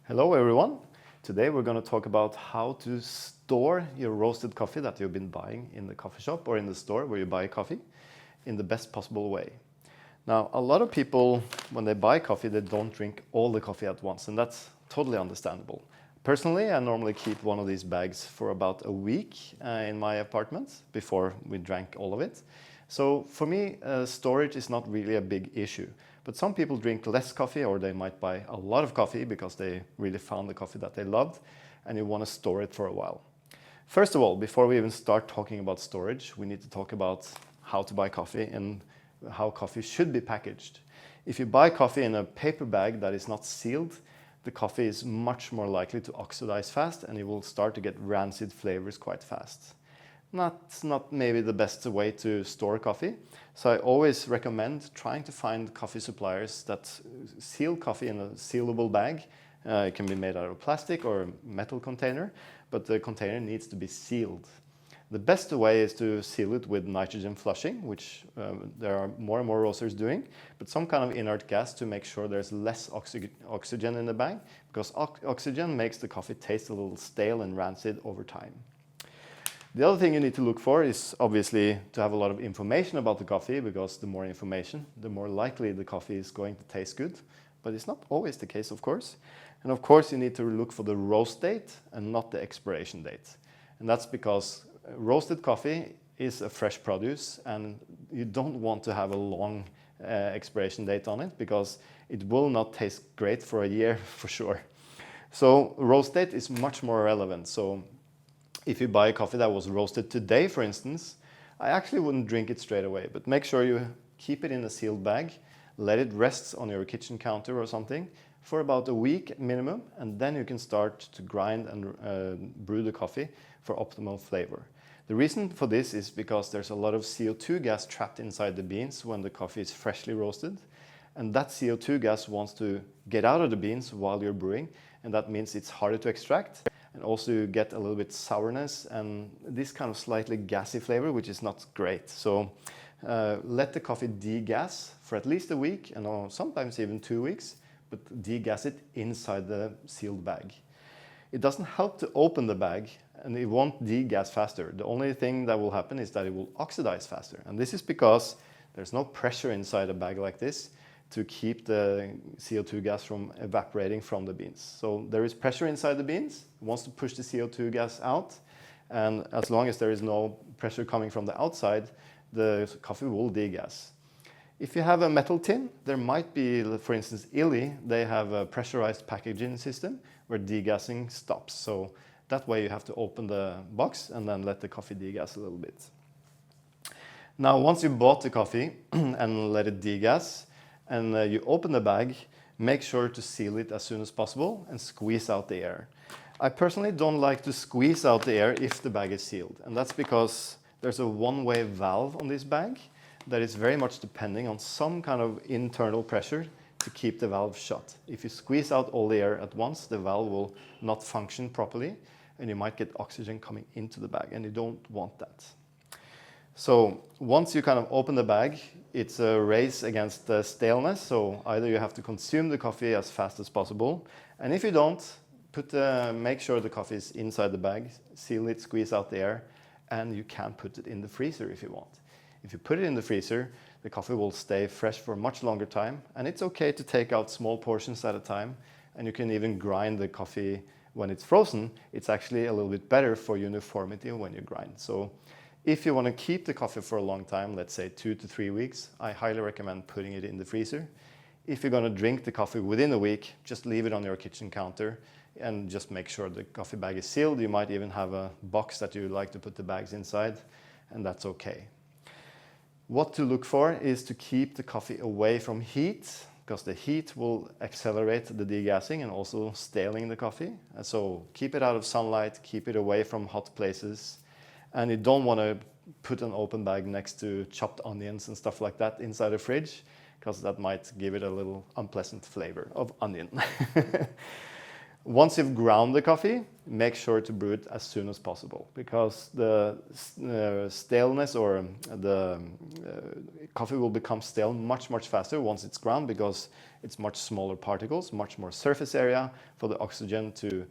Hello everyone. Today we're going to talk about how to store your roasted coffee that you've been buying in the coffee shop or in the store where you buy coffee in the best possible way. Now, a lot of people, when they buy coffee, they don't drink all the coffee at once, and that's totally understandable. Personally, I normally keep one of these bags for about a week in my apartment before we drank all of it. So for me, storage is not really a big issue. But some people drink less coffee, or they might buy a lot of coffee because they really found the coffee that they loved and you want to store it for a while. First of all, before we even start talking about storage, we need to talk about how to buy coffee and how coffee should be packaged. If you buy coffee in a paper bag that is not sealed, the coffee is much more likely to oxidize fast and you will start to get rancid flavors quite fast. That's not maybe the best way to store coffee. So I always recommend trying to find coffee suppliers that seal coffee in a sealable bag. It can be made out of plastic or a metal container, but the container needs to be sealed. The best way is to seal it with nitrogen flushing, which there are more and more roasters doing, but some kind of inert gas to make sure there's less oxygen in the bag, because oxygen makes the coffee taste a little stale and rancid over time. The other thing you need to look for is obviously to have a lot of information about the coffee, because the more information, the more likely the coffee is going to taste good. But it's not always the case, of course. And of course, you need to look for the roast date and not the expiration date. And that's because roasted coffee is a fresh produce and you don't want to have a long expiration date on it, because it will not taste great for a year for sure. So roast date is much more relevant. So if you buy a coffee that was roasted today, for instance, I actually wouldn't drink it straight away, but make sure you keep it in a sealed bag, let it rest on your kitchen counter or something for about a week minimum, and then you can start to grind and brew the coffee for optimal flavor. The reason for this is because there's a lot of CO2 gas trapped inside the beans when the coffee is freshly roasted, and that CO2 gas wants to get out of the beans while you're brewing, and that means it's harder to extract. And also you get a little bit sourness and this kind of slightly gassy flavor, which is not great. So let the coffee degas for at least a week, and sometimes even 2 weeks, but degas it inside the sealed bag. It doesn't help to open the bag, and it won't degas faster. The only thing that will happen is that it will oxidize faster. And this is because there's no pressure inside a bag like this to keep the CO2 gas from evaporating from the beans. So there is pressure inside the beans, it wants to push the CO2 gas out, and as long as there is no pressure coming from the outside, the coffee will degas. If you have a metal tin, there might be, for instance, Illy, they have a pressurized packaging system where degassing stops. So that way you have to open the box and then let the coffee degas a little bit. Now, once you bought the coffee and let it degas, and you open the bag, make sure to seal it as soon as possible and squeeze out the air. I personally don't like to squeeze out the air if the bag is sealed, and that's because there's a one-way valve on this bag that is very much depending on some kind of internal pressure to keep the valve shut. If you squeeze out all the air at once, the valve will not function properly and you might get oxygen coming into the bag, and you don't want that. So once you kind of open the bag, it's a race against the staleness. So either you have to consume the coffee as fast as possible, and if you don't, make sure the coffee is inside the bag, seal it, squeeze out the air, and you can put it in the freezer if you want. If you put it in the freezer, the coffee will stay fresh for a much longer time, and it's okay to take out small portions at a time, and you can even grind the coffee when it's frozen. It's actually a little bit better for uniformity when you grind. So if you want to keep the coffee for a long time, let's say 2 to 3 weeks, I highly recommend putting it in the freezer. If you're going to drink the coffee within a week, just leave it on your kitchen counter and just make sure the coffee bag is sealed. You might even have a box that you like to put the bags inside, and that's okay. What to look for is to keep the coffee away from heat, because the heat will accelerate the degassing and also staling the coffee. And so keep it out of sunlight, keep it away from hot places. And you don't want to put an open bag next to chopped onions and stuff like that inside the fridge, because that might give it a little unpleasant flavor of onion. Once you've ground the coffee, make sure to brew it as soon as possible, because the staleness or the coffee will become stale much faster once it's ground, because it's much smaller particles, much more surface area for the oxygen to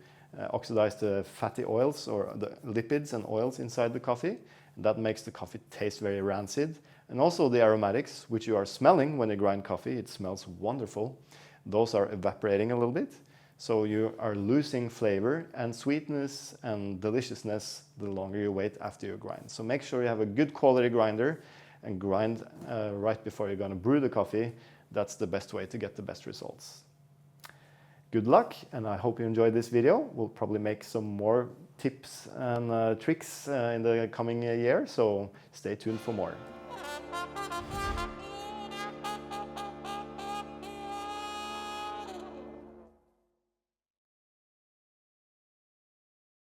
oxidize the fatty oils or the lipids and oils inside the coffee. That makes the coffee taste very rancid. And also the aromatics, which you are smelling when you grind coffee, it smells wonderful. Those are evaporating a little bit. So you are losing flavor and sweetness and deliciousness the longer you wait after you grind. So make sure you have a good quality grinder and grind right before you're going to brew the coffee. That's the best way to get the best results. Good luck, and I hope you enjoyed this video. We'll probably make some more tips and tricks in the coming year, so stay tuned for more.